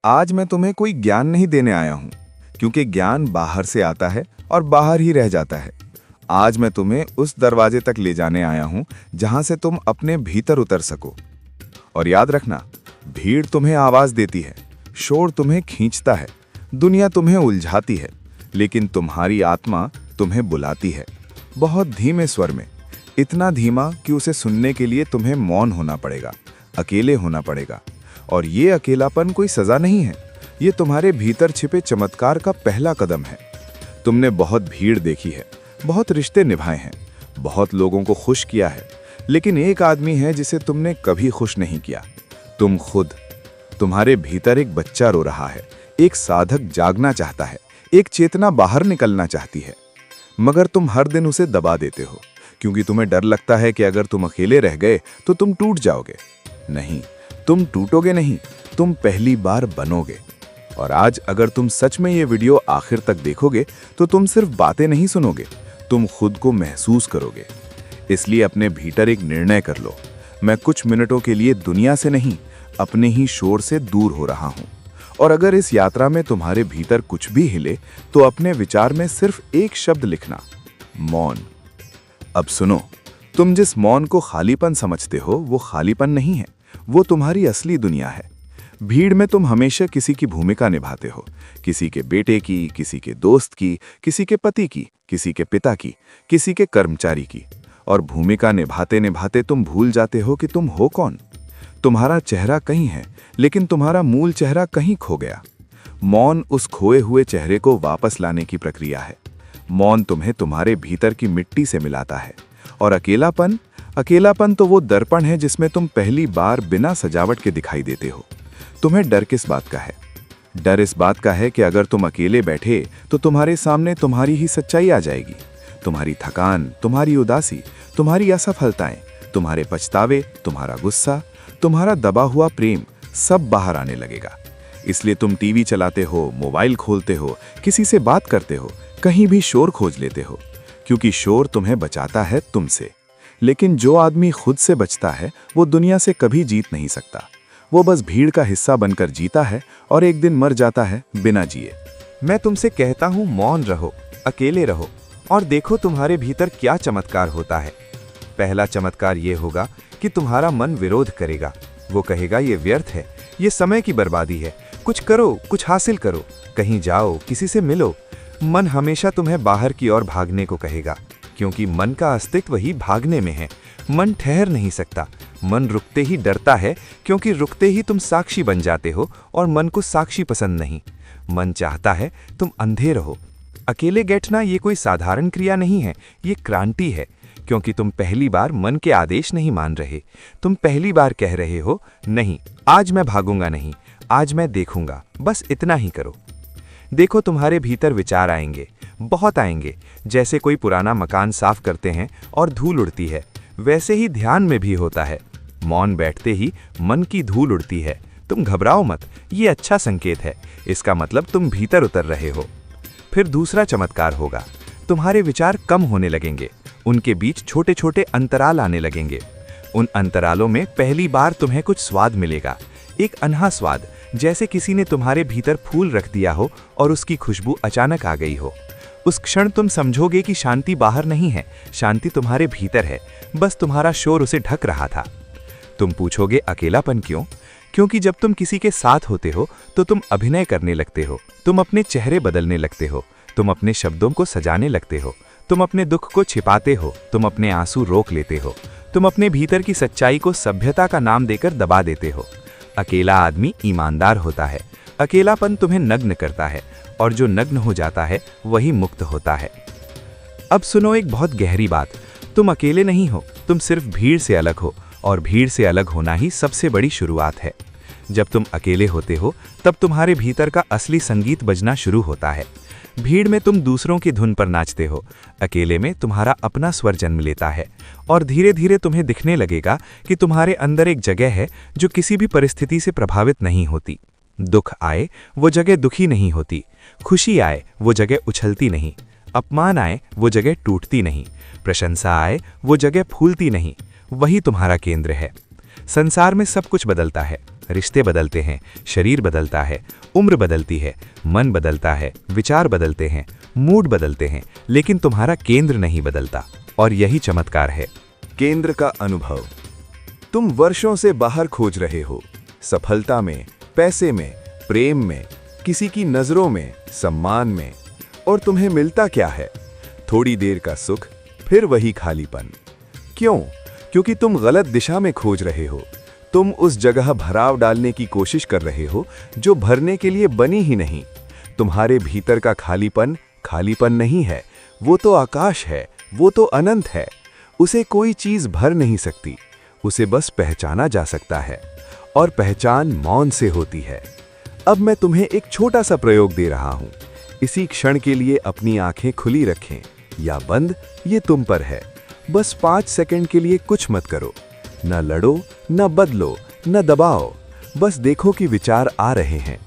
आज मैं तुम्हें कोई ज्ञान नहीं देने आया हूं, क्योंकि ज्ञान बाहर से आता है और बाहर ही रह जाता है। आज मैं तुम्हें उस दरवाजे तक ले जाने आया हूं जहां से तुम अपने भीतर उतर सको। और याद रखना, भीड़ तुम्हें आवाज देती है, शोर तुम्हें खींचता है, दुनिया तुम्हें उलझाती है, लेकिन तुम्हारी आत्मा तुम्हें बुलाती है, बहुत धीमे स्वर में, इतना धीमा कि उसे सुनने के लिए तुम्हें मौन होना पड़ेगा, अकेले होना पड़ेगा। और ये अकेलापन कोई सजा नहीं है, ये तुम्हारे भीतर छिपे चमत्कार का पहला कदम है। तुमने बहुत भीड़ देखी है, बहुत रिश्ते निभाए हैं, बहुत लोगों को खुश किया है, लेकिन एक आदमी है जिसे तुमने कभी खुश नहीं किया, तुम खुद। तुम्हारे भीतर एक बच्चा रो रहा है, एक साधक जागना चाहता है, एक चेतना बाहर निकलना चाहती है, मगर तुम हर दिन उसे दबा देते हो, क्योंकि तुम्हें डर लगता है कि अगर तुम अकेले रह गए तो तुम टूट जाओगे। नहीं, तुम टूटोगे नहीं, तुम पहली बार बनोगे। और आज अगर तुम सच में ये वीडियो आखिर तक देखोगे तो तुम सिर्फ बातें नहीं सुनोगे, तुम खुद को महसूस करोगे। इसलिए अपने भीतर एक निर्णय कर लो, मैं कुछ मिनटों के लिए दुनिया से नहीं, अपने ही शोर से दूर हो रहा हूं। और अगर इस यात्रा में तुम्हारे भीतर कुछ भी हिले तो अपने विचार में सिर्फ एक शब्द लिखना, मौन। अब सुनो, तुम जिस मौन को खालीपन समझते हो वो खालीपन नहीं है, वो तुम्हारी असली दुनिया है। भीड़ में तुम हमेशा किसी की भूमिका निभाते हो, किसी के बेटे की, किसी के दोस्त की, किसी के पति की, किसी के पिता की, किसी के कर्मचारी की। और भूमिका निभाते निभाते तुम भूल जाते हो कि तुम हो कौन। तुम्हारा चेहरा कहीं है, लेकिन तुम्हारा मूल चेहरा कहीं खो गया। मौन उस खोए हुए चेहरे को वापस लाने की प्रक्रिया है। मौन तुम्हें तुम्हारे भीतर की मिट्टी से मिलाता है। और अकेलापन तो वो दर्पण है जिसमें तुम पहली बार बिना सजावट के दिखाई देते हो। तुम्हें डर किस बात का है? डर इस बात का है कि अगर तुम अकेले बैठे तो तुम्हारे सामने तुम्हारी ही सच्चाई आ जाएगी। तुम्हारी थकान, तुम्हारी उदासी, तुम्हारी असफलताएं, तुम्हारे पछतावे, तुम्हारा गुस्सा, तुम्हारा दबा हुआ प्रेम, सब बाहर आने लगेगा। इसलिए तुम टीवी चलाते हो, मोबाइल खोलते हो, किसी से बात करते हो, कहीं भी शोर खोज लेते हो, क्योंकि शोर तुम्हें बचाता है तुमसे। लेकिन जो आदमी खुद से बचता है वो दुनिया से कभी जीत नहीं सकता। वो बस भीड़ का हिस्सा बनकर जीता है और एक दिन मर जाता है बिना जिए। मैं तुमसे कहता हूँ, मौन रहो, अकेले रहो और देखो तुम्हारे भीतर क्या चमत्कार होता है। पहला चमत्कार ये होगा कि तुम्हारा मन विरोध करेगा। वो कहेगा ये व्यर्थ है, ये समय की बर्बादी है, कुछ करो, कुछ हासिल करो, कहीं जाओ, किसी से मिलो। मन हमेशा तुम्हें बाहर की ओर भागने को कहेगा, क्योंकि मन का अस्तित्व ही भागने में है। मन ठहर नहीं सकता, मन रुकते ही डरता है, क्योंकि रुकते ही तुम साक्षी बन जाते हो और मन को साक्षी पसंद नहीं। मन चाहता है तुम अंधे रहो। अकेले बैठना ये कोई साधारण क्रिया नहीं है, ये क्रांति है, क्योंकि तुम पहली बार मन के आदेश नहीं मान रहे। तुम पहली बार कह रहे हो, नहीं, आज मैं भागूंगा नहीं, आज मैं देखूंगा, बस इतना ही करो। देखो तुम्हारे भीतर विचार आएंगे, बहुत आएंगे। जैसे कोई पुराना मकान साफ करते हैं और धूल उड़ती है, वैसे ही ध्यान में भी होता है। मौन बैठते ही मन की धूल उड़ती है। तुम घबराओ मत, ये अच्छा संकेत है, इसका मतलब तुम भीतर उतर रहे हो। फिर दूसरा चमत्कार होगा, तुम्हारे विचार कम होने लगेंगे, उनके बीच छोटे छोटे अंतराल आने लगेंगे। उन अंतरालों में पहली बार तुम्हें कुछ स्वाद मिलेगा, एक अनहा स्वाद, जैसे किसी ने तुम्हारे भीतर फूल रख दिया हो और उसकी खुशबू अचानक आ गई हो। उस क्षण तुम समझोगे कि शांति बाहर नहीं है, शांति तुम्हारे भीतर है, बस तुम्हारा शोर उसे ढक रहा था। तुम पूछोगे अकेलापन क्यों? क्योंकि जब तुम किसी के साथ होते हो तो तुम अभिनय करने लगते हो, तुम अपने चेहरे बदलने लगते हो, तुम अपने शब्दों को सजाने लगते हो, तुम अपने दुख को छिपाते हो, तुम अपने आंसू रोक लेते हो, तुम अपने भीतर की सच्चाई को सभ्यता का नाम देकर दबा देते हो। अकेला आदमी ईमानदार होता है। अकेलापन तुम्हें नग्न करता है, और जो नग्न हो जाता है वही मुक्त होता है। अब सुनो एक बहुत गहरी बात, तुम अकेले नहीं हो, तुम सिर्फ भीड़ से अलग हो, और भीड़ से अलग होना ही सबसे बड़ी शुरुआत है। जब तुम अकेले होते हो तब तुम्हारे भीतर का असली संगीत बजना शुरू होता है। भीड़ में तुम दूसरों की धुन पर नाचते हो, अकेले में तुम्हारा अपना स्वर जन्म लेता है, और धीरे धीरे तुम्हें दिखने लगेगा कि तुम्हारे अंदर एक जगह है जो किसी भी परिस्थिति से प्रभावित नहीं होती। दुख आए वो जगह दुखी नहीं होती, खुशी आए वो जगह उछलती नहीं, अपमान आए वो जगह टूटती नहीं, प्रशंसा आए वो जगह फूलती नहीं। वही तुम्हारा केंद्र है। संसार में सब कुछ बदलता है, रिश्ते बदलते हैं, शरीर बदलता है, उम्र बदलती है, मन बदलता है, विचार बदलते हैं, मूड बदलते हैं, लेकिन तुम्हारा केंद्र नहीं बदलता। और यही चमत्कार है, केंद्र का अनुभव। तुम वर्षों से बाहर खोज रहे हो, सफलता में, पैसे में, प्रेम में, किसी की नजरों में, सम्मान में, और तुम्हें मिलता क्या है? थोड़ी देर का सुख, फिर वही खालीपन। क्यों? क्योंकि तुम गलत दिशा में खोज रहे हो। तुम उस जगह भराव डालने की कोशिश कर रहे हो जो भरने के लिए बनी ही नहीं। तुम्हारे भीतर का खालीपन खालीपन नहीं है, वो तो आकाश है, वो तो अनंत है। उसे कोई चीज भर नहीं सकती, उसे बस पहचाना जा सकता है, और पहचान मौन से होती है। अब मैं तुम्हें एक छोटा सा प्रयोग दे रहा हूं। इसी क्षण के लिए अपनी आंखें खुली रखें या बंद, ये तुम पर है। बस 5 सेकंड के लिए कुछ मत करो, न लड़ो, न बदलो, न दबाओ। बस देखो कि विचार आ रहे हैं,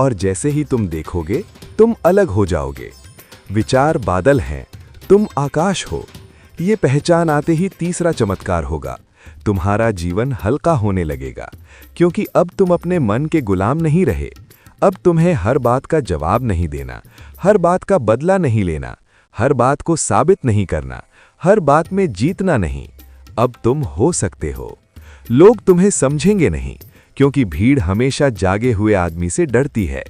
और जैसे ही तुम देखोगे तुम अलग हो जाओगे। विचार बादल हैं, तुम आकाश हो। ये पहचान आते ही तीसरा चमत्कार होगा। तुम्हारा जीवन हल्का होने लगेगा, क्योंकि अब तुम अपने मन के गुलाम नहीं रहे। अब तुम्हें हर बात का जवाब नहीं देना, हर बात का बदला नहीं लेना, हर बात को साबित नहीं करना, हर बात में जीतना नहीं। अब तुम हो सकते हो। लोग तुम्हें समझेंगे नहीं, क्योंकि भीड़ हमेशा जागे हुए आदमी से डरती है।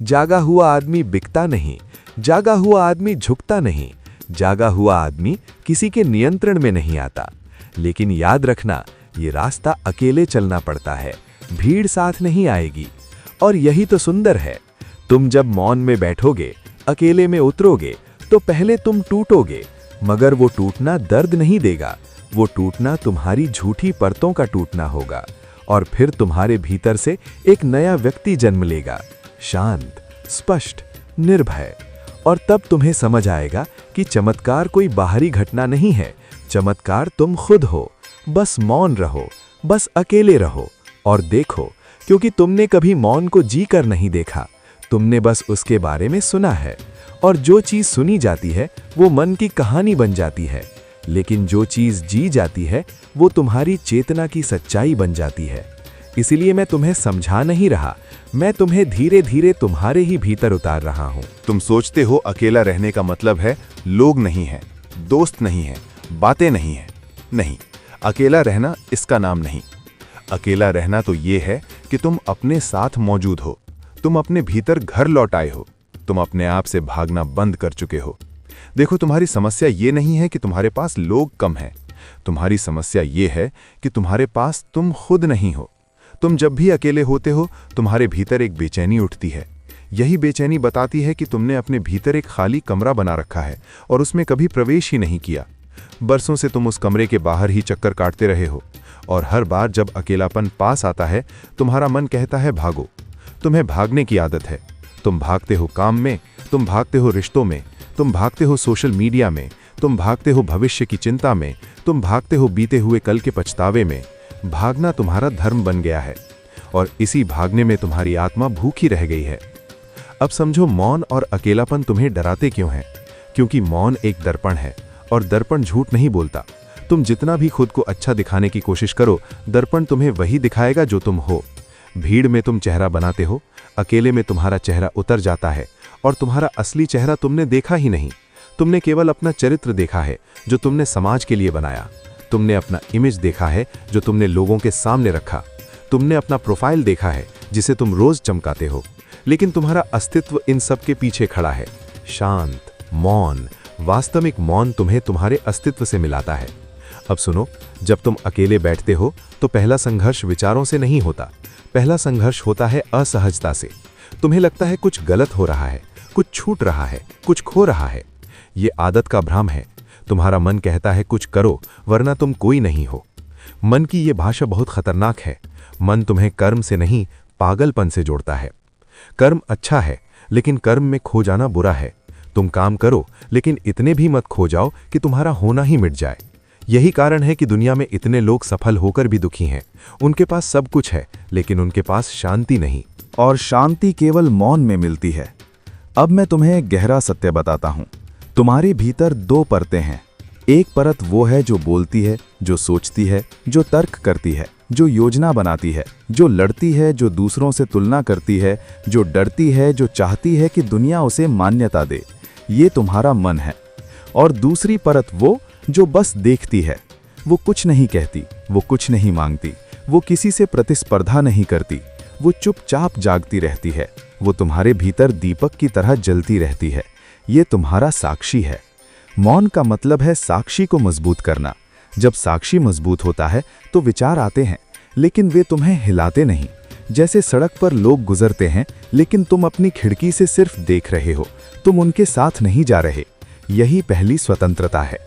जागा हुआ आदमी बिकता नहीं, जागा हुआ आदमी झुकता नहीं, जागा हुआ आदमी किसी के नियंत्रण में नहीं आता। लेकिन याद रखना, ये रास्ता अकेले चलना पड़ता है, भीड़ साथ नहीं आएगी। और यही तो सुंदर है। तुम जब मौन में बैठोगे, अकेले में उतरोगे, तो पहले तुम टूटोगे, मगर वो टूटना दर्द नहीं देगा। वो टूटना तुम्हारी झूठी परतों का टूटना होगा, और फिर तुम्हारे भीतर से एक नया व्यक्ति जन्म लेगा, शांत, स्पष्ट, निर्भय। और तब तुम्हें समझ आएगा कि चमत्कार कोई बाहरी घटना नहीं है, चमत्कार तुम खुद हो। बस मौन रहो, बस अकेले रहो और देखो, क्योंकि तुमने कभी मौन को जी कर नहीं देखा, तुमने बस उसके बारे में सुना है। और जो चीज सुनी जाती है वो मन की कहानी बन जाती है, लेकिन जो चीज जी जाती है वो तुम्हारी चेतना की सच्चाई बन जाती है। इसीलिए मैं तुम्हें समझा नहीं रहा, मैं तुम्हें धीरे धीरे तुम्हारे ही भीतर उतार रहा हूं। तुम सोचते हो अकेला रहने का मतलब है लोग नहीं हैं, दोस्त नहीं हैं, बातें नहीं हैं। नहीं, अकेला रहना इसका नाम नहीं। अकेला रहना तो ये है कि तुम अपने साथ मौजूद हो, तुम अपने भीतर घर लौट आए हो, तुम अपने आप से भागना बंद कर चुके हो। देखो, तुम्हारी समस्या ये नहीं है कि तुम्हारे पास लोग कम हैं, तुम्हारी समस्या ये है कि तुम्हारे पास तुम खुद नहीं हो। तुम जब भी अकेले होते हो, तुम्हारे भीतर एक बेचैनी उठती है। यही बेचैनी बताती है कि तुमने अपने भीतर एक खाली कमरा बना रखा है और उसमें कभी प्रवेश ही नहीं किया। बरसों से तुम उस कमरे के बाहर ही चक्कर काटते रहे हो, और हर बार जब अकेलापन पास आता है, तुम्हारा मन कहता है भागो। तुम्हें भागने की आदत है। तुम भागते हो काम में, तुम भागते हो रिश्तों में, तुम भागते हो सोशल मीडिया में, तुम भागते हो भविष्य की चिंता में, तुम भागते हो बीते हुए कल के पछतावे में। भागना तुम्हारा धर्म बन गया है, और इसी भागने में तुम्हारी आत्मा भूखी रह गई है। अब समझो, मौन और अकेलापन तुम्हें डराते क्यों हैं? क्योंकि मौन एक दर्पण है, और दर्पण झूठ नहीं बोलता। तुम जितना भी खुद को अच्छा दिखाने की कोशिश करो, दर्पण तुम्हें वही दिखाएगा जो तुम हो। भीड़ में तुम चेहरा बनाते हो, अकेले में तुम्हारा चेहरा उतर जाता है, और तुम्हारा असली चेहरा तुमने देखा ही नहीं। तुमने केवल अपना चरित्र देखा है जो तुमने समाज के लिए बनाया। तुमने अपना इमेज देखा है जो तुमने लोगों के सामने रखा। तुमने अपना प्रोफाइल देखा है जिसे तुम रोज चमकाते हो, लेकिन तुम्हारा अस्तित्व इन सब के पीछे खड़ा है, शांत, मौन। वास्तविक मौन तुम्हें तुम्हारे अस्तित्व से मिलाता है। अब सुनो, जब तुम अकेले बैठते हो तो पहला संघर्ष विचारों से नहीं होता, पहला संघर्ष होता है असहजता से। तुम्हें लगता है कुछ गलत हो रहा है, कुछ छूट रहा है, कुछ खो रहा है। ये आदत का भ्रम है। तुम्हारा मन कहता है कुछ करो वरना तुम कोई नहीं हो। मन की ये भाषा बहुत खतरनाक है। मन तुम्हें कर्म से नहीं, पागलपन से जोड़ता है। कर्म अच्छा है, लेकिन कर्म में खो जाना बुरा है। तुम काम करो, लेकिन इतने भी मत खो जाओ कि तुम्हारा होना ही मिट जाए। यही कारण है कि दुनिया में इतने लोग सफल होकर भी दुखी हैं। उनके पास सब कुछ है, लेकिन उनके पास शांति नहीं। और शांति केवल मौन में मिलती है। अब मैं तुम्हें एक गहरा सत्य बताता हूं। तुम्हारे भीतर 2 परतें हैं। एक परत वो है जो बोलती है, जो सोचती है, जो तर्क करती है, जो योजना बनाती है, जो लड़ती है, जो दूसरों से तुलना करती है, जो डरती है, जो चाहती है कि दुनिया उसे मान्यता दे। ये तुम्हारा मन है। और दूसरी परत वो जो बस देखती है। वो कुछ नहीं कहती, वो कुछ नहीं मांगती, वो किसी से प्रतिस्पर्धा नहीं करती, वो चुपचाप जागती रहती है। वो तुम्हारे भीतर दीपक की तरह जलती रहती है। ये तुम्हारा साक्षी है। मौन का मतलब है साक्षी को मजबूत करना। जब साक्षी मजबूत होता है तो विचार आते हैं, लेकिन वे तुम्हें हिलाते नहीं। जैसे सड़क पर लोग गुजरते हैं, लेकिन तुम अपनी खिड़की से सिर्फ देख रहे हो, तुम उनके साथ नहीं जा रहे। यही पहली स्वतंत्रता है।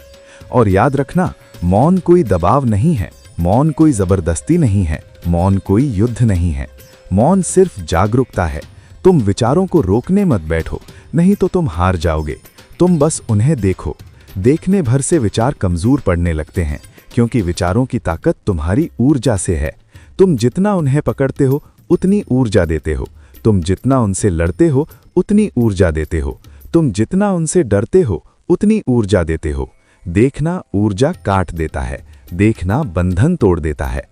और याद रखना, मौन कोई दबाव नहीं है, मौन कोई जबरदस्ती नहीं है, मौन कोई युद्ध नहीं है। मौन सिर्फ जागरूकता है। तुम विचारों को रोकने मत बैठो, नहीं तो तुम हार जाओगे। तुम बस उन्हें देखो। देखने भर से विचार कमजोर पड़ने लगते हैं, क्योंकि विचारों की ताकत तुम्हारी ऊर्जा से है। तुम जितना उन्हें पकड़ते हो उतनी ऊर्जा देते हो। तुम जितना उनसे लड़ते हो उतनी ऊर्जा देते हो। तुम जितना उनसे डरते हो उतनी ऊर्जा देते हो। देखना ऊर्जा काट देता है, देखना बंधन तोड़ देता है।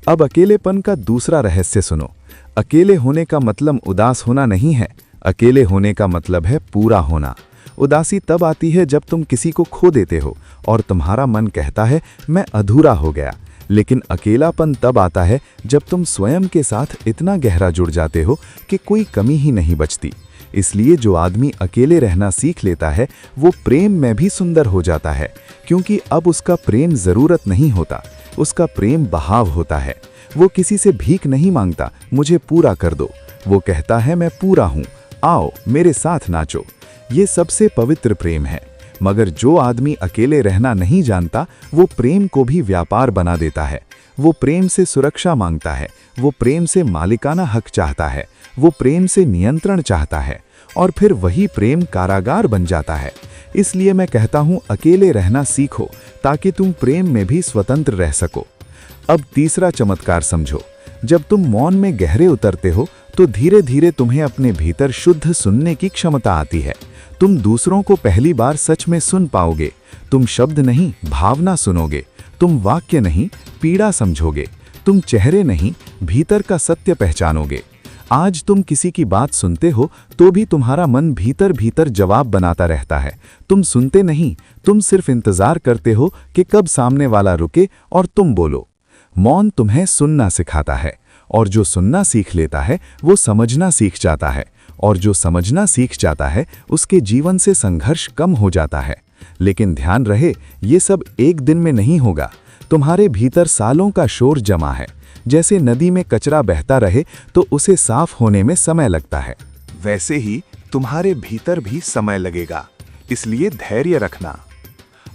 अब अकेलेपन का दूसरा रहस्य सुनो। अकेले होने का मतलब उदास होना नहीं है। अकेले होने का मतलब है पूरा होना। उदासी तब आती है जब तुम किसी को खो देते हो और तुम्हारा मन कहता है मैं अधूरा हो गया। लेकिन अकेलापन तब आता है जब तुम स्वयं के साथ इतना गहरा जुड़ जाते हो कि कोई कमी ही नहीं बचती। इसलिए जो आदमी अकेले रहना सीख लेता है वो प्रेम में भी सुंदर हो जाता है, क्योंकि अब उसका प्रेम जरूरत नहीं होता, उसका प्रेम बहाव होता है। वो किसी से भीख नहीं मांगता, मुझे पूरा कर दो। वो कहता है मैं पूरा हूँ, आओ मेरे साथ नाचो। ये सबसे पवित्र प्रेम है। मगर जो आदमी अकेले रहना नहीं जानता, वो प्रेम को भी व्यापार बना देता है। वो प्रेम से सुरक्षा मांगता है, वो प्रेम से मालिकाना हक चाहता है, वो प्रेम से नियंत्रण चाहता है, और फिर वही प्रेम कारागार बन जाता है। इसलिए मैं कहता हूँ अकेले रहना सीखो, ताकि तुम प्रेम में भी स्वतंत्र रह सको। अब तीसरा चमत्कार समझो। जब तुम मौन में गहरे उतरते हो तो धीरे धीरे तुम्हें अपने भीतर शुद्ध सुनने की क्षमता आती है। तुम दूसरों को पहली बार सच में सुन पाओगे। तुम शब्द नहीं, भावना सुनोगे। तुम वाक्य नहीं, पीड़ा समझोगे। तुम चेहरे नहीं, भीतर का सत्य पहचानोगे। आज तुम किसी की बात सुनते हो तो भी तुम्हारा मन भीतर भीतर जवाब बनाता रहता है। तुम सुनते नहीं, तुम सिर्फ इंतजार करते हो कि कब सामने वाला रुके और तुम बोलो। मौन तुम्हें सुनना सिखाता है, और जो सुनना सीख लेता है वो समझना सीख जाता है, और जो समझना सीख जाता है उसके जीवन से संघर्ष कम हो जाता है। लेकिन ध्यान रहे, ये सब एक दिन में नहीं होगा। तुम्हारे भीतर सालों का शोर जमा है। जैसे नदी में कचरा बहता रहे तो उसे साफ होने में समय लगता है, वैसे ही तुम्हारे भीतर भी समय लगेगा। इसलिए धैर्य रखना।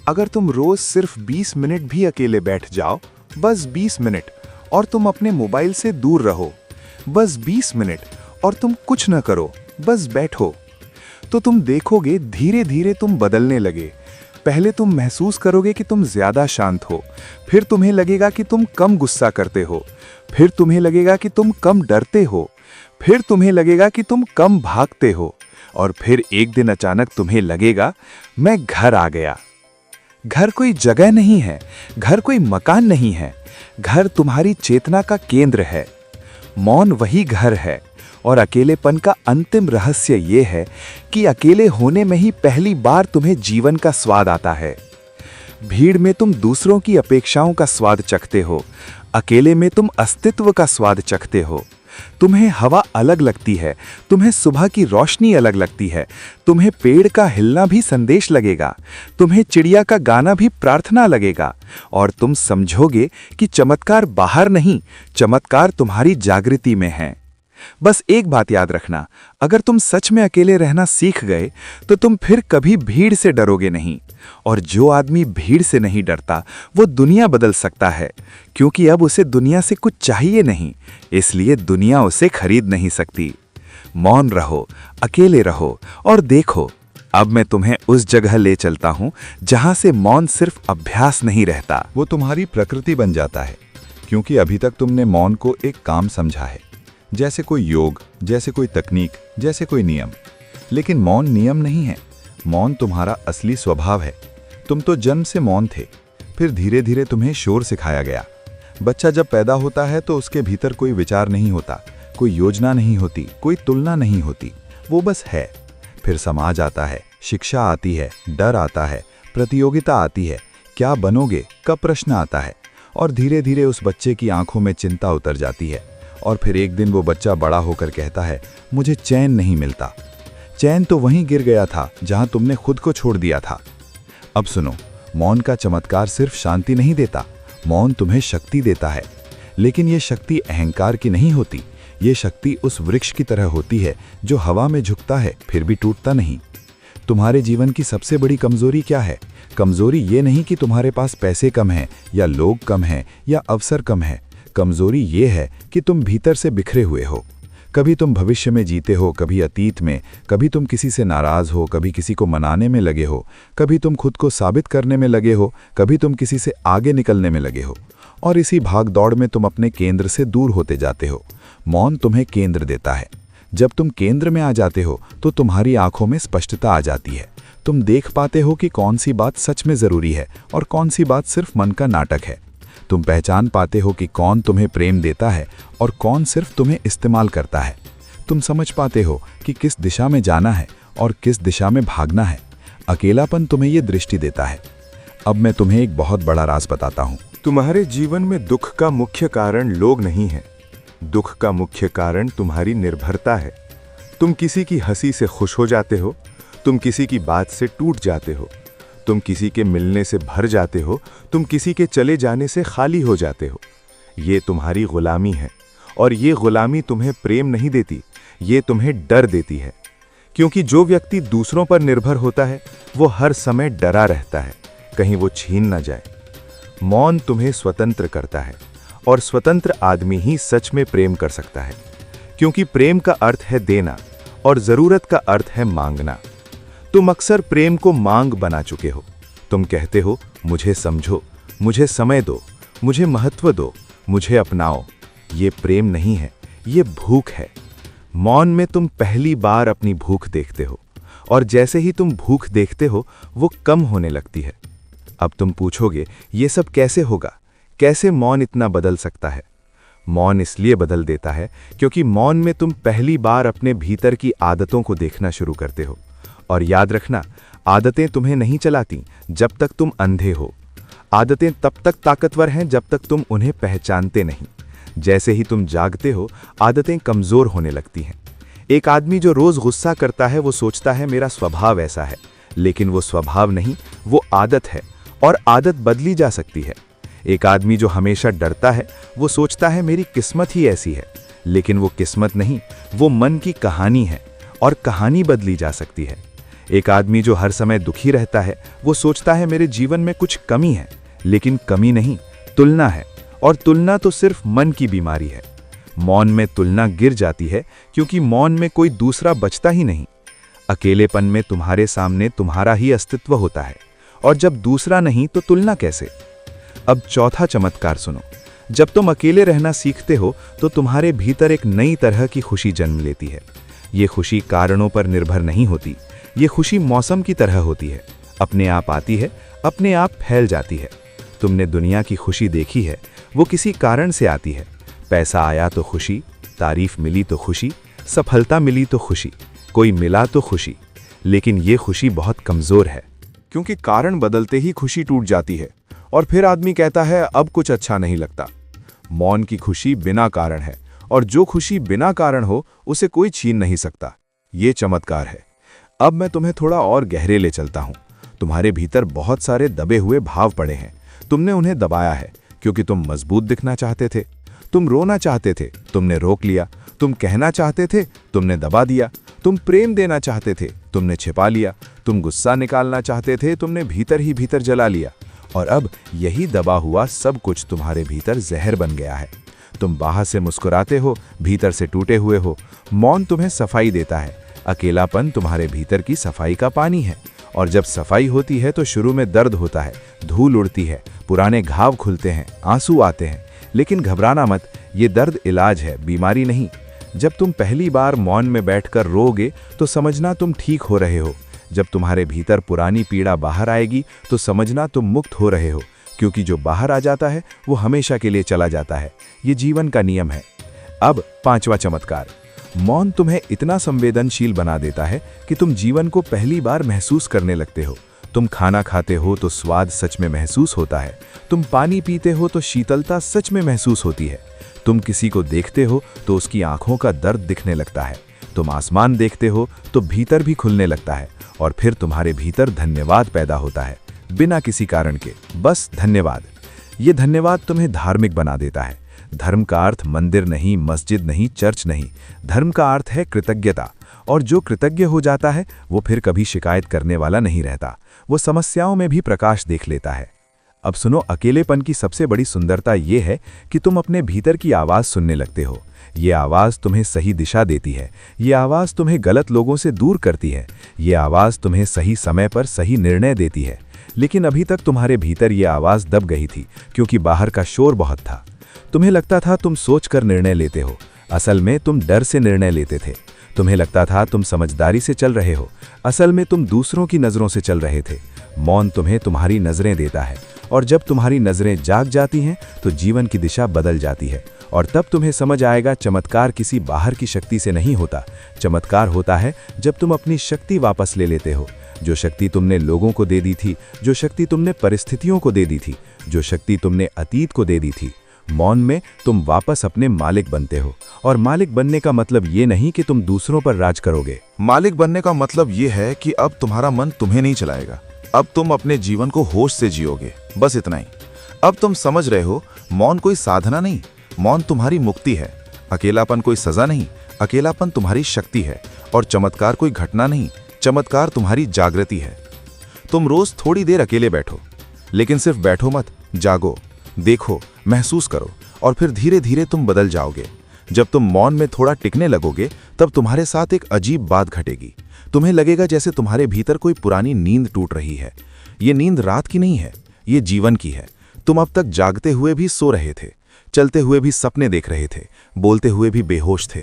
अगर तुम रोज सिर्फ 20 मिनट भी अकेले बैठ जाओ, बस 20 मिनट, और तुम अपने मोबाइल से दूर रहो, बस 20 मिनट, और तुम कुछ न करो, बस बैठो, तो तुम देखोगे धीरे धीरे तुम बदलने लगे। पहले तुम महसूस करोगे कि तुम ज्यादा शांत हो, फिर तुम्हें लगेगा कि तुम कम गुस्सा करते हो, फिर तुम्हें लगेगा कि तुम कम डरते हो, फिर तुम्हें लगेगा कि तुम कम भागते हो, और फिर एक दिन अचानक तुम्हें लगेगा मैं घर आ गया। घर कोई जगह नहीं है, घर कोई मकान नहीं है, घर तुम्हारी चेतना का केंद्र है। मौन वही घर है। और अकेलेपन का अंतिम रहस्य ये है कि अकेले होने में ही पहली बार तुम्हें जीवन का स्वाद आता है। भीड़ में तुम दूसरों की अपेक्षाओं का स्वाद चखते हो, अकेले में तुम अस्तित्व का स्वाद चखते हो। तुम्हें हवा अलग लगती है, तुम्हें सुबह की रोशनी अलग लगती है, तुम्हें पेड़ का हिलना भी संदेश लगेगा, तुम्हें चिड़िया का गाना भी प्रार्थना लगेगा, और तुम समझोगे कि चमत्कार बाहर नहीं, चमत्कार तुम्हारी जागृति में है। बस एक बात याद रखना, अगर तुम सच में अकेले रहना सीख गए तो तुम फिर कभी भीड़ से डरोगे नहीं। और जो आदमी भीड़ से नहीं डरता वो दुनिया बदल सकता है, क्योंकि अब उसे दुनिया से कुछ चाहिए नहीं, इसलिए दुनिया उसे खरीद नहीं सकती। मौन रहो, अकेले रहो, और देखो, अब मैं तुम्हें उस जगह ले चलता हूं जहां से मौन सिर्फ अभ्यास नहीं रहता, वो तुम्हारी प्रकृति बन जाता है। क्योंकि अभी तक तुमने मौन को एक काम समझा है, जैसे कोई योग, जैसे कोई तकनीक, जैसे कोई नियम। लेकिन मौन नियम नहीं है, मौन तुम्हारा असली स्वभाव है। तुम तो जन्म से मौन थे, फिर धीरे धीरे तुम्हें शोर सिखाया गया, बच्चा जब पैदा होता है तो उसके भीतर कोई विचार नहीं होता, कोई योजना नहीं होती, कोई तुलना नहीं होती, वो बस है। फिर समाज आता है, शिक्षा आती है, डर आता है, प्रतियोगिता आती है, क्या बनोगे का प्रश्न आता है, और धीरे धीरे उस बच्चे की आंखों में चिंता उतर जाती है। और फिर एक दिन वो बच्चा बड़ा होकर कहता है, मुझे चैन नहीं मिलता। चैन तो वहीं गिर गया था जहां तुमने खुद को छोड़ दिया था। अब सुनो, मौन का चमत्कार सिर्फ शांति नहीं देता, मौन तुम्हें शक्ति देता है। लेकिन ये शक्ति अहंकार की नहीं होती, ये शक्ति उस वृक्ष की तरह होती है जो हवा में झुकता है फिर भी टूटता नहीं। तुम्हारे जीवन की सबसे बड़ी कमजोरी क्या है? कमजोरी ये नहीं कि तुम्हारे पास पैसे कम हैं या लोग कम हैं या अवसर कम है। कमजोरी ये है कि तुम भीतर से बिखरे हुए हो। कभी तुम भविष्य में जीते हो, कभी अतीत में, कभी तुम किसी से नाराज हो, कभी किसी को मनाने में लगे हो, कभी तुम खुद को साबित करने में लगे हो, कभी तुम किसी से आगे निकलने में लगे हो। और इसी भाग दौड़ में तुम अपने केंद्र से दूर होते जाते हो। मौन तुम्हें केंद्र देता है। जब तुम केंद्र में आ जाते हो तो तुम्हारी आंखों में स्पष्टता आ जाती है। तुम देख पाते हो कि कौन सी बात सच में जरूरी है और कौन सी बात सिर्फ मन का नाटक है। तुम पहचान पाते हो कि कौन तुम्हें प्रेम देता है और कौन सिर्फ तुम्हें इस्तेमाल करता है। तुम समझ पाते हो कि किस दिशा में जाना है और किस दिशा में भागना है। अकेलापन तुम्हें ये दृष्टि देता है। अब मैं तुम्हें एक बहुत बड़ा राज बताता हूँ। तुम्हारे जीवन में दुख का मुख्य कारण लोग नहीं है। दुख का मुख्य कारण तुम्हारी निर्भरता है। तुम किसी की हंसी से खुश हो जाते हो, तुम किसी की बात से टूट जाते हो, तुम किसी के मिलने से भर जाते हो, तुम किसी के चले जाने से खाली हो जाते हो। ये तुम्हारी गुलामी है, और ये गुलामी तुम्हें प्रेम नहीं देती, ये तुम्हें डर देती है। क्योंकि जो व्यक्ति दूसरों पर निर्भर होता है वो हर समय डरा रहता है, कहीं वो छीन न जाए। मौन तुम्हें स्वतंत्र करता है, और स्वतंत्र आदमी ही सच में प्रेम कर सकता है। क्योंकि प्रेम का अर्थ है देना और जरूरत का अर्थ है मांगना। तुम अक्सर प्रेम को मांग बना चुके हो। तुम कहते हो, मुझे समझो, मुझे समय दो, मुझे महत्व दो, मुझे अपनाओ। ये प्रेम नहीं है, ये भूख है। मौन में तुम पहली बार अपनी भूख देखते हो, और जैसे ही तुम भूख देखते हो वो कम होने लगती है। अब तुम पूछोगे, ये सब कैसे होगा? कैसे मौन इतना बदल सकता है? मौन इसलिए बदल देता है क्योंकि मौन में तुम पहली बार अपने भीतर की आदतों को देखना शुरू करते हो। और याद रखना, आदतें तुम्हें नहीं चलाती जब तक तुम अंधे हो। आदतें तब तक ताकतवर हैं जब तक तुम उन्हें पहचानते नहीं। जैसे ही तुम जागते हो, आदतें कमजोर होने लगती हैं। एक आदमी जो रोज गुस्सा करता है वो सोचता है मेरा स्वभाव ऐसा है, लेकिन वो स्वभाव नहीं, वो आदत है, और आदत बदली जा सकती है। एक आदमी जो हमेशा डरता है वो सोचता है मेरी किस्मत ही ऐसी है, लेकिन वो किस्मत नहीं, वो मन की कहानी है, और कहानी बदली जा सकती है। एक आदमी जो हर समय दुखी रहता है वो सोचता है मेरे जीवन में कुछ कमी है, लेकिन कमी नहीं, तुलना है, और तुलना तो सिर्फ मन की बीमारी है। मौन में तुलना गिर जाती है क्योंकि मौन में कोई दूसरा बचता ही नहीं। अकेलेपन में तुम्हारे सामने तुम्हारा ही अस्तित्व होता है, और जब दूसरा नहीं तो तुलना कैसे? अब चौथा चमत्कार सुनो। जब तुम अकेले रहना सीखते हो तो तुम्हारे भीतर एक नई तरह की खुशी जन्म लेती है। ये खुशी कारणों पर निर्भर नहीं होती, ये खुशी मौसम की तरह होती है। अपने आप आती है, अपने आप फैल जाती है। तुमने दुनिया की खुशी देखी है, वो किसी कारण से आती है। पैसा आया तो खुशी, तारीफ मिली तो खुशी, सफलता मिली तो खुशी, कोई मिला तो खुशी। लेकिन ये खुशी बहुत कमजोर है, क्योंकि कारण बदलते ही खुशी टूट जाती है, और फिर आदमी कहता है अब कुछ अच्छा नहीं लगता। मौन की खुशी बिना कारण है, और जो खुशी बिना कारण हो उसे कोई छीन नहीं सकता। ये चमत्कार है। अब मैं तुम्हें थोड़ा और गहरे ले चलता हूं। तुम्हारे भीतर बहुत सारे दबे हुए भाव पड़े हैं। तुमने उन्हें दबाया है क्योंकि तुम मजबूत दिखना चाहते थे। तुम रोना चाहते थे, तुमने रोक लिया। तुम कहना चाहते थे, तुमने दबा दिया। तुम प्रेम देना चाहते थे, तुमने छिपा लिया। तुम गुस्सा निकालना चाहते थे, तुमने भीतर ही भीतर जला लिया। और अब यही दबा हुआ सब कुछ तुम्हारे भीतर जहर बन गया है। तुम बाहर से मुस्कुराते हो, भीतर से टूटे हुए हो। मौन तुम्हें सफाई देता है। अकेलापन तुम्हारे भीतर की सफाई का पानी है, और जब सफाई होती है तो शुरू में दर्द होता है, धूल उड़ती है, पुराने घाव खुलते हैं, आंसू आते हैं। लेकिन घबराना मत, ये दर्द इलाज है, बीमारी नहीं। जब तुम पहली बार मौन में बैठकर रोओगे तो समझना तुम ठीक हो रहे हो। जब तुम्हारे भीतर पुरानी पीड़ा बाहर आएगी तो समझना तुम मुक्त हो रहे हो, क्योंकि जो बाहर आ जाता है वो हमेशा के लिए चला जाता है। ये जीवन का नियम है। अब 5वां चमत्कार, मौन तुम्हें इतना संवेदनशील बना देता है कि तुम जीवन को पहली बार महसूस करने लगते हो। तुम खाना खाते हो तो स्वाद सच में महसूस होता है। तुम पानी पीते हो तो शीतलता सच में महसूस होती है। तुम किसी को देखते हो तो उसकी आंखों का दर्द दिखने लगता है। तुम आसमान देखते हो तो भीतर भी खुलने लगता है और फिर तुम्हारे भीतर धन्यवाद पैदा होता है, बिना किसी कारण के, बस धन्यवाद। ये धन्यवाद तुम्हें धार्मिक बना देता है। धर्म का अर्थ मंदिर नहीं, मस्जिद नहीं, चर्च नहीं। धर्म का अर्थ है कृतज्ञता, और जो कृतज्ञ हो जाता है वो फिर कभी शिकायत करने वाला नहीं रहता। वो समस्याओं में भी प्रकाश देख लेता है। अब सुनो, अकेलेपन की सबसे बड़ी सुंदरता ये है कि तुम अपने भीतर की आवाज़ सुनने लगते हो। ये आवाज़ तुम्हें सही दिशा देती है। ये आवाज़ तुम्हें गलत लोगों से दूर करती है। ये आवाज़ तुम्हें सही समय पर सही निर्णय देती है। लेकिन अभी तक तुम्हारे भीतर ये आवाज़ दब गई थी, क्योंकि बाहर का शोर बहुत था। तुम्हें लगता था तुम सोचकर निर्णय लेते हो, असल में तुम डर से निर्णय लेते थे। तुम्हें लगता था तुम समझदारी से चल रहे हो, असल में तुम दूसरों की नज़रों से चल रहे थे। मौन तुम्हें तुम्हारी नज़रें देता है, और जब तुम्हारी नज़रें जाग जाती हैं तो जीवन की दिशा बदल जाती है। और तब तुम्हें समझ आएगा, चमत्कार किसी बाहर की शक्ति से नहीं होता। चमत्कार होता है जब तुम अपनी शक्ति वापस ले लेते हो। जो शक्ति तुमने लोगों को दे दी थी, जो शक्ति तुमने परिस्थितियों को दे दी थी, जो शक्ति तुमने अतीत को दे दी थी, मौन में तुम वापस अपने मालिक बनते हो। और मालिक बनने का मतलब ये नहीं कि तुम दूसरों पर राज करोगे। मालिक बनने का मतलब ये है कि अब तुम्हारा मन तुम्हें नहीं चलाएगा। अब तुम अपने जीवन को होश से जियोगे, बस इतना ही। अब तुम समझ रहे हो, मौन कोई साधना नहीं, मौन तुम्हारी मुक्ति है। अकेलापन कोई सजा नहीं, अकेलापन तुम्हारी शक्ति है। और चमत्कार कोई घटना नहीं, चमत्कार तुम्हारी जागृति है। तुम रोज थोड़ी देर अकेले बैठो, लेकिन सिर्फ बैठो मत, जागो, देखो, महसूस करो, और फिर धीरे धीरे तुम बदल जाओगे। जब तुम मौन में थोड़ा टिकने लगोगे, तब तुम्हारे साथ एक अजीब बात घटेगी। तुम्हें लगेगा जैसे तुम्हारे भीतर कोई पुरानी नींद टूट रही है। ये नींद रात की नहीं है, ये जीवन की है। तुम अब तक जागते हुए भी सो रहे थे, चलते हुए भी सपने देख रहे थे, बोलते हुए भी बेहोश थे,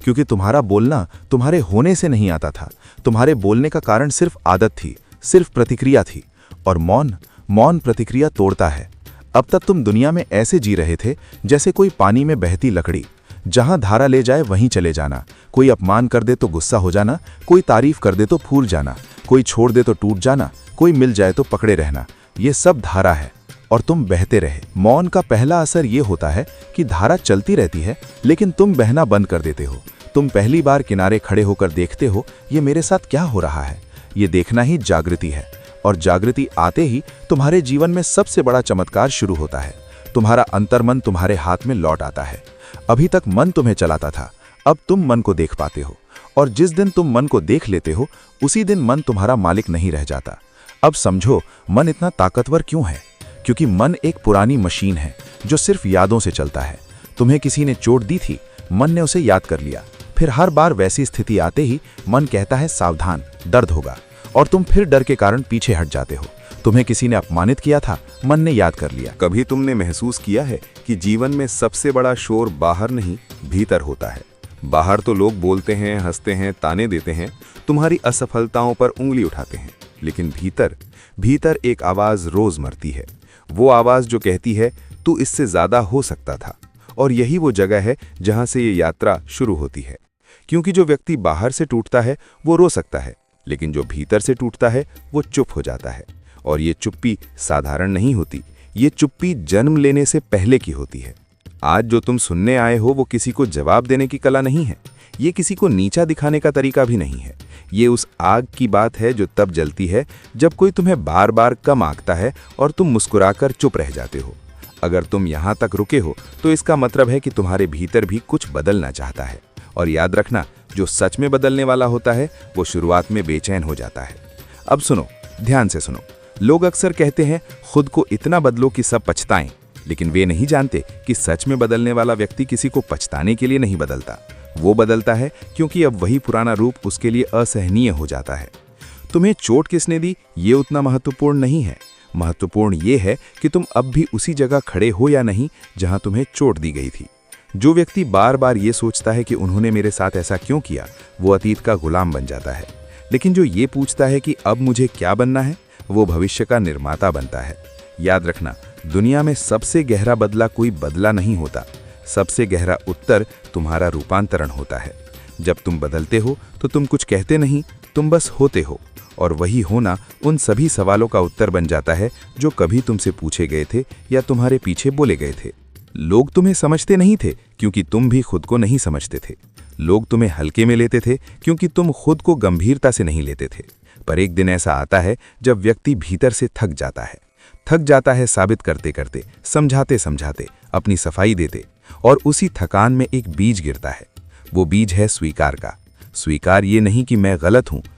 क्योंकि तुम्हारा बोलना तुम्हारे होने से नहीं आता था। तुम्हारे बोलने का कारण सिर्फ आदत थी, सिर्फ प्रतिक्रिया थी। और मौन प्रतिक्रिया तोड़ता है। अब तक तुम दुनिया में ऐसे जी रहे थे जैसे कोई पानी में बहती लकड़ी, जहां धारा ले जाए वहीं चले जाना। कोई अपमान कर दे तो गुस्सा हो जाना, कोई तारीफ कर दे तो फूल जाना, कोई छोड़ दे तो टूट जाना, कोई मिल जाए तो पकड़े रहना। ये सब धारा है और तुम बहते रहे। मौन का पहला असर ये होता है कि धारा चलती रहती है, लेकिन तुम बहना बंद कर देते हो। तुम पहली बार किनारे खड़े होकर देखते हो, ये मेरे साथ क्या हो रहा है। ये देखना ही जागृति है। और जागृति आते ही तुम्हारे जीवन में सबसे बड़ा चमत्कार शुरू होता है। तुम्हारा अंतर्मन तुम्हारे हाथ में लौट आता है। अभी तक मन तुम्हें चलाता था, अब तुम मन को देख पाते हो। और जिस दिन तुम मन को देख लेते हो, उसी दिन मन तुम्हारा मालिक नहीं रह जाता। अब समझो, मन इतना ताकतवर क्यों है? क्योंकि मन एक पुरानी मशीन है जो सिर्फ यादों से चलता है। तुम्हें किसी ने चोट दी थी, मन ने उसे याद कर लिया। फिर हर बार वैसी स्थिति आते ही मन कहता है सावधान, दर्द होगा, और तुम फिर डर के कारण पीछे हट जाते हो। तुम्हें किसी ने अपमानित किया था, मन ने याद कर लिया। कभी तुमने महसूस किया है कि जीवन में सबसे बड़ा शोर बाहर नहीं, भीतर होता है? बाहर तो लोग बोलते हैं, हंसते हैं, ताने देते हैं, तुम्हारी असफलताओं पर उंगली उठाते हैं, लेकिन भीतर एक आवाज रोज मरती है। वो आवाज जो कहती है तू इससे ज्यादा हो सकता था। और यही वो जगह है जहां से ये यात्रा शुरू होती है। क्योंकि जो व्यक्ति बाहर से टूटता है वो रो सकता है, लेकिन जो भीतर से टूटता है वो चुप हो जाता है। और ये चुप्पी साधारण नहीं होती, ये चुप्पी जन्म लेने से पहले की होती है। आज जो तुम सुनने आए हो वो किसी को जवाब देने की कला नहीं है, ये किसी को नीचा दिखाने का तरीका भी नहीं है। ये उस आग की बात है जो तब जलती है जब कोई तुम्हें बार बार कम आंकता है और तुम मुस्कुराकर चुप रह जाते हो। अगर तुम यहाँ तक रुके हो तो इसका मतलब है कि तुम्हारे भीतर भी कुछ बदलना चाहता है। और याद रखना, जो सच में बदलने वाला होता है वो शुरुआत में बेचैन हो जाता है। अब सुनो, ध्यान से सुनो। लोग अक्सर कहते हैं खुद को इतना बदलो कि सब पछताएं, लेकिन वे नहीं जानते कि सच में बदलने वाला व्यक्ति किसी को पछताने के लिए नहीं बदलता। वो बदलता है क्योंकि अब वही पुराना रूप उसके लिए असहनीय हो जाता है। तुम्हें चोट किसने दी ये उतना महत्वपूर्ण नहीं है। महत्वपूर्ण ये है कि तुम अब भी उसी जगह खड़े हो या नहीं जहां तुम्हें चोट दी गई थी। जो व्यक्ति बार बार ये सोचता है कि उन्होंने मेरे साथ ऐसा क्यों किया, वो अतीत का गुलाम बन जाता है। लेकिन जो ये पूछता है कि अब मुझे क्या बनना है, वो भविष्य का निर्माता बनता है। याद रखना, दुनिया में सबसे गहरा बदला कोई बदला नहीं होता, सबसे गहरा उत्तर तुम्हारा रूपांतरण होता है। जब तुम बदलते हो तो तुम कुछ कहते नहीं, तुम बस होते हो, और वही होना उन सभी सवालों का उत्तर बन जाता है जो कभी तुमसे पूछे गए थे या तुम्हारे पीछे बोले गए थे। लोग तुम्हें समझते नहीं थे क्योंकि तुम भी खुद को नहीं समझते थे। लोग तुम्हें हल्के में लेते थे क्योंकि तुम खुद को गंभीरता से नहीं लेते थे। पर एक दिन ऐसा आता है जब व्यक्ति भीतर से थक जाता है साबित करते करते, समझाते समझाते, अपनी सफाई देते, और उसी थकान में एक बीज गिरता है। वो बीज है स्वीकार का। स्वीकार ये नहीं कि मैं गलत हूं,